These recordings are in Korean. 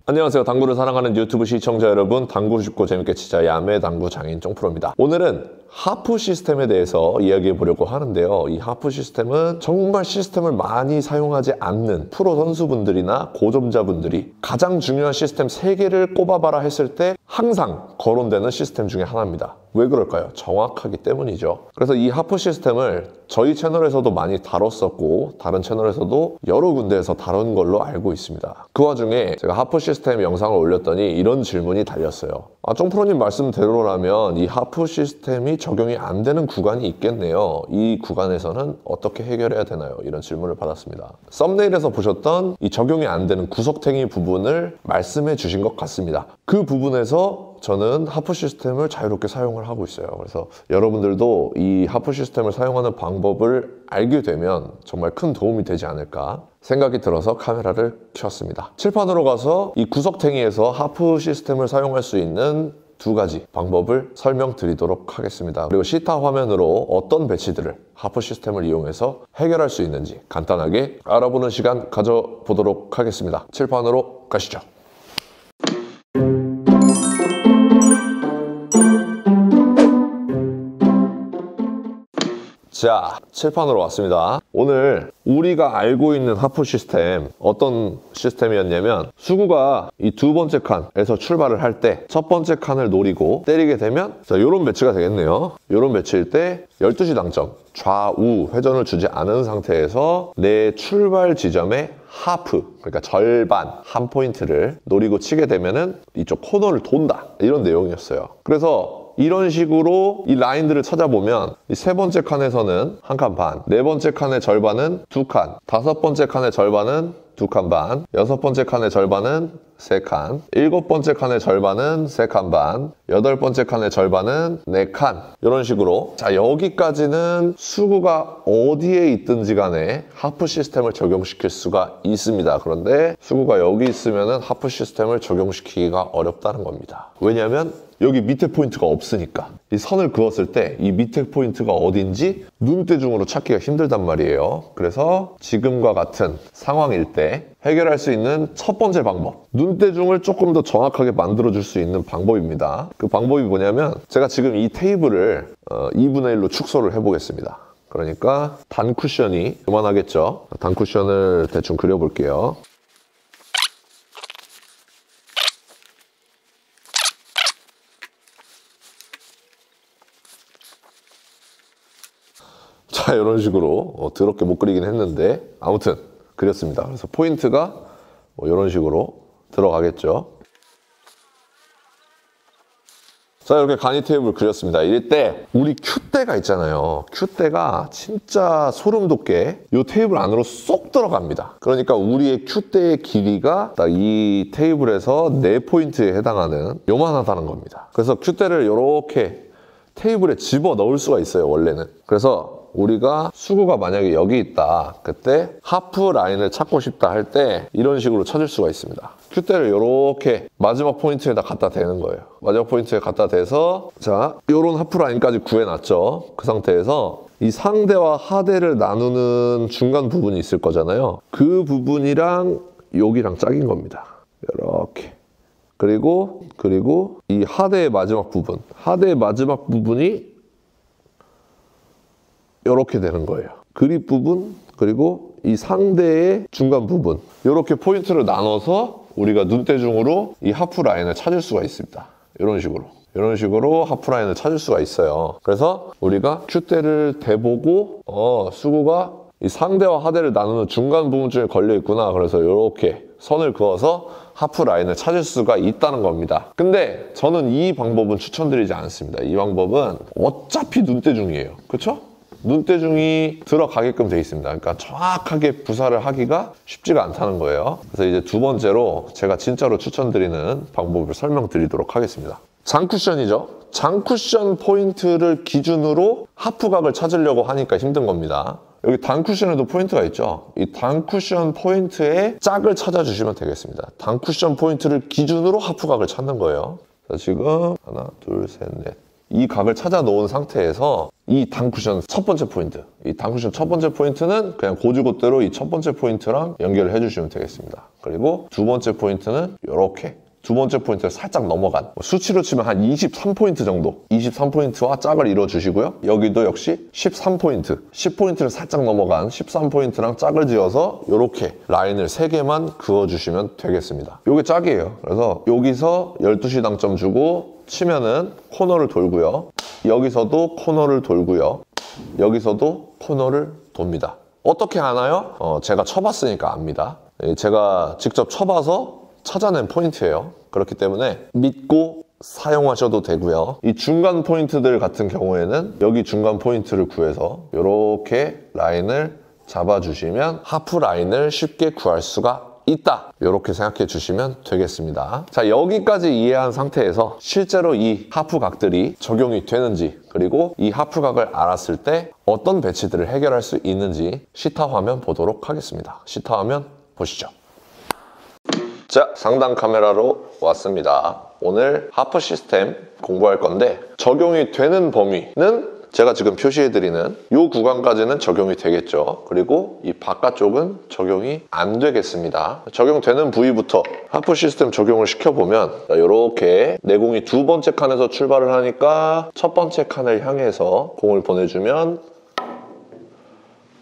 안녕하세요. 당구를 사랑하는 유튜브 시청자 여러분, 당구 쉽고 재밌게 치자 야매 당구 장인 쫑프로입니다. 오늘은 하프 시스템에 대해서 이야기해 보려고 하는데요. 이 하프 시스템은 정말 시스템을 많이 사용하지 않는 프로 선수분들이나 고점자분들이 가장 중요한 시스템 3개를 꼽아봐라 했을 때 항상 거론되는 시스템 중에 하나입니다. 왜 그럴까요? 정확하기 때문이죠. 그래서 이 하프 시스템을 저희 채널에서도 많이 다뤘었고 다른 채널에서도 여러 군데에서 다룬 걸로 알고 있습니다. 그 와중에 제가 하프 시스템 영상을 올렸더니 이런 질문이 달렸어요. 쫑프로님 말씀대로라면 이 하프 시스템이 적용이 안 되는 구간이 있겠네요. 이 구간에서는 어떻게 해결해야 되나요? 이런 질문을 받았습니다. 썸네일에서 보셨던 이 적용이 안 되는 구석탱이 부분을 말씀해 주신 것 같습니다. 그 부분에서 저는 하프 시스템을 자유롭게 사용을 하고 있어요. 그래서 여러분들도 이 하프 시스템을 사용하는 방법을 알게 되면 정말 큰 도움이 되지 않을까 생각이 들어서 카메라를 켰습니다. 칠판으로 가서 이 구석탱이에서 하프 시스템을 사용할 수 있는 2가지 방법을 설명드리도록 하겠습니다. 그리고 시타 화면으로 어떤 배치들을 하프 시스템을 이용해서 해결할 수 있는지 간단하게 알아보는 시간 가져보도록 하겠습니다. 칠판으로 가시죠. 자, 칠판으로 왔습니다. 오늘 우리가 알고 있는 하프 시스템 어떤 시스템이었냐면 수구가 이 2번째 칸에서 출발을 할 때 첫 번째 칸을 노리고 때리게 되면 자, 요런 배치가 되겠네요. 요런 배치일 때 12시 당점 좌우 회전을 주지 않은 상태에서 내 출발 지점의 하프, 그러니까 절반 한 포인트를 노리고 치게 되면은 이쪽 코너를 돈다, 이런 내용이었어요. 그래서 이런 식으로 이 라인들을 찾아보면 이 3번째 칸에서는 1칸 반, 4번째 칸의 절반은 2칸, 5번째 칸의 절반은 2칸 반, 6번째 칸의 절반은 3칸, 7번째 칸의 절반은 3칸 반, 8번째 칸의 절반은 4칸, 이런 식으로. 자, 여기까지는 수구가 어디에 있든지 간에 하프 시스템을 적용시킬 수가 있습니다. 그런데 수구가 여기 있으면 하프 시스템을 적용시키기가 어렵다는 겁니다. 왜냐하면 여기 밑에 포인트가 없으니까. 이 선을 그었을 때 이 밑에 포인트가 어딘지 눈대중으로 찾기가 힘들단 말이에요. 그래서 지금과 같은 상황일 때 해결할 수 있는 첫 번째 방법, 눈대중을 조금 더 정확하게 만들어줄 수 있는 방법입니다. 그 방법이 뭐냐면 제가 지금 이 테이블을 2분의 1로 축소를 해보겠습니다. 그러니까 단 쿠션이 요만하겠죠. 단 쿠션을 대충 그려볼게요. 자, 이런 식으로 더럽게 못 그리긴 했는데 아무튼 그렸습니다. 그래서 포인트가 이런 식으로 들어가겠죠. 자, 이렇게 간이 테이블을 그렸습니다. 이럴 때 우리 큐대가 있잖아요. 큐대가 진짜 소름 돋게 이 테이블 안으로 쏙 들어갑니다. 그러니까 우리의 큐대의 길이가 딱 이 테이블에서 4포인트에 해당하는 요만하다는 겁니다. 그래서 큐대를 이렇게 테이블에 집어 넣을 수가 있어요, 원래는. 그래서 우리가 수구가 만약에 여기 있다, 그때 하프 라인을 찾고 싶다 할 때 이런 식으로 찾을 수가 있습니다. 큐대를 이렇게 마지막 포인트에다 갖다 대는 거예요. 마지막 포인트에 갖다 대서 자, 요런 하프 라인까지 구해놨죠. 그 상태에서 이 상대와 하대를 나누는 중간 부분이 있을 거잖아요. 그 부분이랑 여기랑 짝인 겁니다. 이렇게. 그리고 이 하대의 마지막 부분, 하대의 마지막 부분이 이렇게 되는 거예요. 그립 부분, 그리고 이 상대의 중간 부분, 이렇게 포인트를 나눠서 우리가 눈대중으로 이 하프 라인을 찾을 수가 있습니다. 이런 식으로 하프 라인을 찾을 수가 있어요. 그래서 우리가 큐대를 대보고 수구가 이 상대와 하대를 나누는 중간 부분쯤에 걸려 있구나. 그래서 이렇게 선을 그어서 하프 라인을 찾을 수가 있다는 겁니다. 근데 저는 이 방법은 추천드리지 않습니다. 이 방법은 어차피 눈대중이에요. 그렇죠? 눈대중이 들어가게끔 돼 있습니다. 그러니까 정확하게 부사를 하기가 쉽지가 않다는 거예요. 그래서 이제 2번째로 제가 진짜로 추천드리는 방법을 설명드리도록 하겠습니다. 장쿠션이죠. 장쿠션 포인트를 기준으로 하프각을 찾으려고 하니까 힘든 겁니다. 여기 단쿠션에도 포인트가 있죠. 이 단쿠션 포인트의 짝을 찾아주시면 되겠습니다. 단쿠션 포인트를 기준으로 하프각을 찾는 거예요. 자, 지금 하나, 둘, 셋, 넷. 이 각을 찾아 놓은 상태에서 이 단쿠션 첫 번째 포인트, 이 단쿠션 첫 번째 포인트는 그냥 고지고대로 이 첫 번째 포인트랑 연결을 해주시면 되겠습니다. 그리고 두 번째 포인트는 이렇게 두 번째 포인트를 살짝 넘어간, 수치로 치면 한 23포인트 정도, 23포인트와 짝을 이뤄주시고요. 여기도 역시 13포인트, 10포인트를 살짝 넘어간 13포인트랑 짝을 지어서 이렇게 라인을 3개만 그어주시면 되겠습니다. 이게 짝이에요. 그래서 여기서 12시 당점 주고 치면은 코너를 돌고요. 여기서도 코너를 돌고요. 여기서도 코너를 돕니다. 어떻게 아나요? 제가 쳐봤으니까 압니다. 제가 직접 쳐봐서 찾아낸 포인트예요. 그렇기 때문에 믿고 사용하셔도 되고요. 이 중간 포인트들 같은 경우에는 여기 중간 포인트를 구해서 이렇게 라인을 잡아주시면 하프 라인을 쉽게 구할 수가 있다. 이렇게 생각해 주시면 되겠습니다. 자, 여기까지 이해한 상태에서 실제로 이 하프 각들이 적용이 되는지, 그리고 이 하프 각을 알았을 때 어떤 배치들을 해결할 수 있는지 시타 화면 보도록 하겠습니다. 시타 화면 보시죠. 자, 상단 카메라로 왔습니다. 오늘 하프 시스템 공부할 건데 적용이 되는 범위는 제가 지금 표시해드리는 이 구간까지는 적용이 되겠죠. 그리고 이 바깥쪽은 적용이 안 되겠습니다. 적용되는 부위부터 하프 시스템 적용을 시켜보면 이렇게 내공이 두 번째 칸에서 출발을 하니까 첫 번째 칸을 향해서 공을 보내주면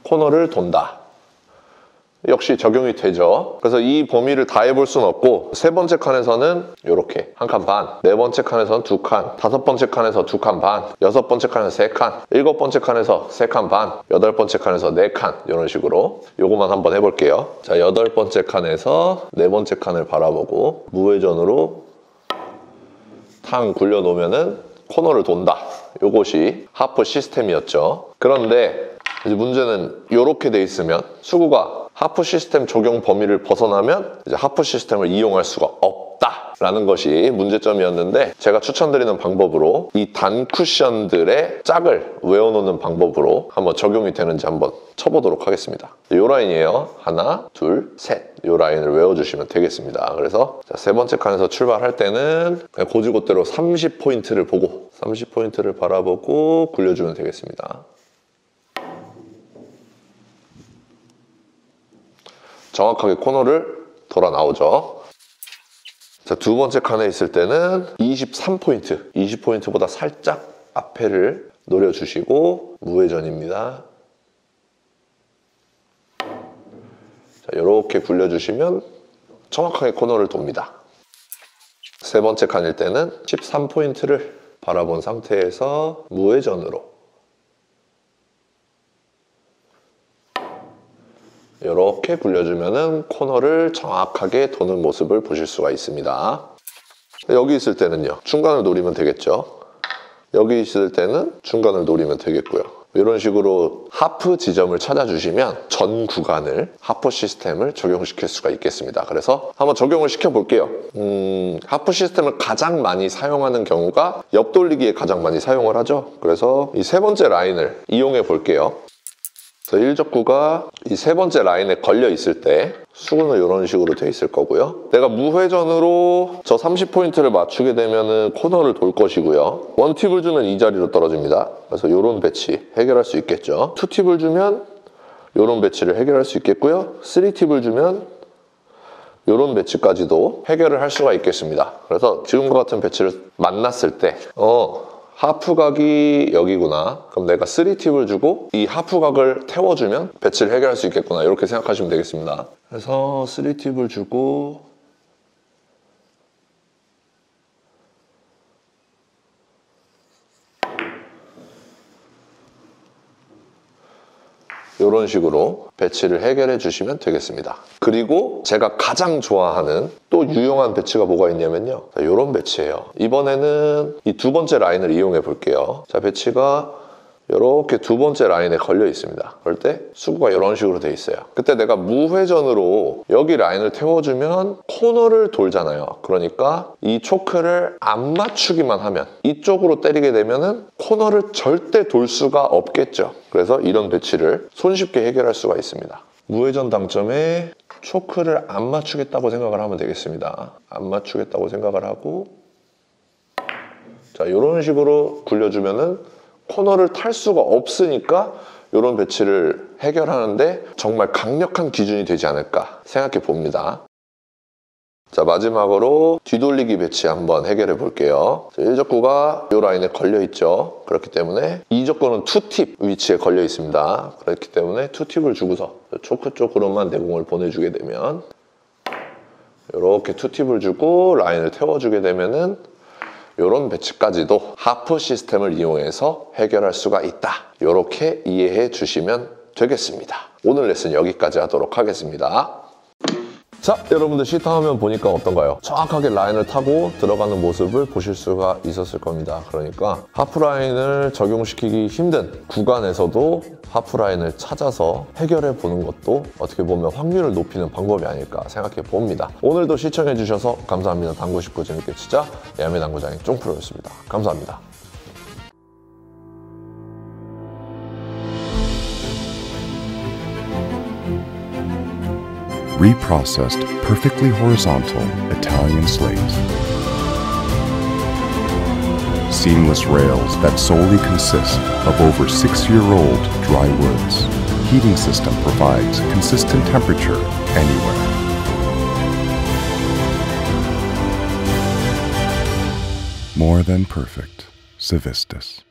코너를 돈다. 역시 적용이 되죠. 그래서 이 범위를 다 해볼 수는 없고 세 번째 칸에서는 이렇게 한 칸 반, 네 번째 칸에서는 두 칸, 다섯 번째 칸에서 두 칸 반, 여섯 번째 칸에서 세 칸, 일곱 번째 칸에서 세 칸 반, 여덟 번째 칸에서 네 칸, 이런 식으로 요거만 한번 해볼게요. 자, 여덟 번째 칸에서 네 번째 칸을 바라보고 무회전으로 탕 굴려놓으면은 코너를 돈다. 요것이 하프 시스템이었죠. 그런데 이제 문제는 이렇게 돼 있으면 수구가 하프 시스템 적용 범위를 벗어나면 이제 하프 시스템을 이용할 수가 없다라는 것이 문제점이었는데, 제가 추천드리는 방법으로 이 단 쿠션들의 짝을 외워놓는 방법으로 한번 적용이 되는지 한번 쳐보도록 하겠습니다. 이 라인이에요. 하나, 둘, 셋. 이 라인을 외워주시면 되겠습니다. 그래서 세 번째 칸에서 출발할 때는 그냥 고지고대로 30포인트를 보고 30포인트를 바라보고 굴려주면 되겠습니다. 정확하게 코너를 돌아 나오죠. 자, 두 번째 칸에 있을 때는 23포인트, 20포인트보다 살짝 앞에를 노려주시고 무회전입니다. 자, 이렇게 굴려주시면 정확하게 코너를 돕니다. 세 번째 칸일 때는 13포인트를 바라본 상태에서 무회전으로 이렇게 굴려주면은 코너를 정확하게 도는 모습을 보실 수가 있습니다. 여기 있을 때는요, 중간을 노리면 되겠죠. 여기 있을 때는 중간을 노리면 되겠고요. 이런 식으로 하프 지점을 찾아주시면 전 구간을 하프 시스템을 적용시킬 수가 있겠습니다. 그래서 한번 적용을 시켜볼게요. 하프 시스템을 가장 많이 사용하는 경우가 옆돌리기에 가장 많이 사용을 하죠. 그래서 이 세 번째 라인을 이용해 볼게요. 일적구가 이 세 번째 라인에 걸려 있을 때 수구는 이런 식으로 돼 있을 거고요. 내가 무회전으로 저 30포인트를 맞추게 되면 코너를 돌 것이고요. 원팁을 주면 이 자리로 떨어집니다. 그래서 이런 배치 해결할 수 있겠죠. 투팁을 주면 이런 배치를 해결할 수 있겠고요. 3팁을 주면 이런 배치까지도 해결을 할 수가 있겠습니다. 그래서 지금과 같은 배치를 만났을 때 하프각이 여기구나. 그럼 내가 3팁을 주고 이 하프각을 태워주면 배치를 해결할 수 있겠구나. 이렇게 생각하시면 되겠습니다. 그래서 3팁을 주고 이런 식으로 배치를 해결해 주시면 되겠습니다. 그리고 제가 가장 좋아하는 또 유용한 배치가 뭐가 있냐면요, 이런 배치예요. 이번에는 이 두 번째 라인을 이용해 볼게요. 자, 배치가 이렇게 두 번째 라인에 걸려 있습니다. 그럴 때 수구가 이런 식으로 돼 있어요. 그때 내가 무회전으로 여기 라인을 태워주면 코너를 돌잖아요. 그러니까 이 초크를 안 맞추기만 하면, 이쪽으로 때리게 되면은 코너를 절대 돌 수가 없겠죠. 그래서 이런 배치를 손쉽게 해결할 수가 있습니다. 무회전 당점에 초크를 안 맞추겠다고 생각을 하면 되겠습니다. 안 맞추겠다고 생각을 하고, 자, 이런 식으로 굴려주면은 코너를 탈 수가 없으니까 이런 배치를 해결하는데 정말 강력한 기준이 되지 않을까 생각해 봅니다. 자, 마지막으로 뒤돌리기 배치 한번 해결해 볼게요. 1족구가 이 라인에 걸려 있죠. 그렇기 때문에 2족구는 투팁 위치에 걸려 있습니다. 그렇기 때문에 투팁을 주고서 초크 쪽으로만 내공을 보내주게 되면, 이렇게 투팁을 주고 라인을 태워주게 되면은 이런 배치까지도 하프 시스템을 이용해서 해결할 수가 있다. 이렇게 이해해 주시면 되겠습니다. 오늘 레슨 여기까지 하도록 하겠습니다. 자, 여러분들 시타화면 보니까 어떤가요? 정확하게 라인을 타고 들어가는 모습을 보실 수가 있었을 겁니다. 그러니까 하프라인을 적용시키기 힘든 구간에서도 하프라인을 찾아서 해결해 보는 것도 어떻게 보면 확률을 높이는 방법이 아닐까 생각해 봅니다. 오늘도 시청해 주셔서 감사합니다. 당구 쉽고 재밌게 치자 야매 당구장의 쫑프로였습니다. 감사합니다. Reprocessed, perfectly horizontal Italian slates. Seamless rails that solely consist of over 6-year-old dry woods. Heating system provides consistent temperature anywhere. More than perfect. Civistus.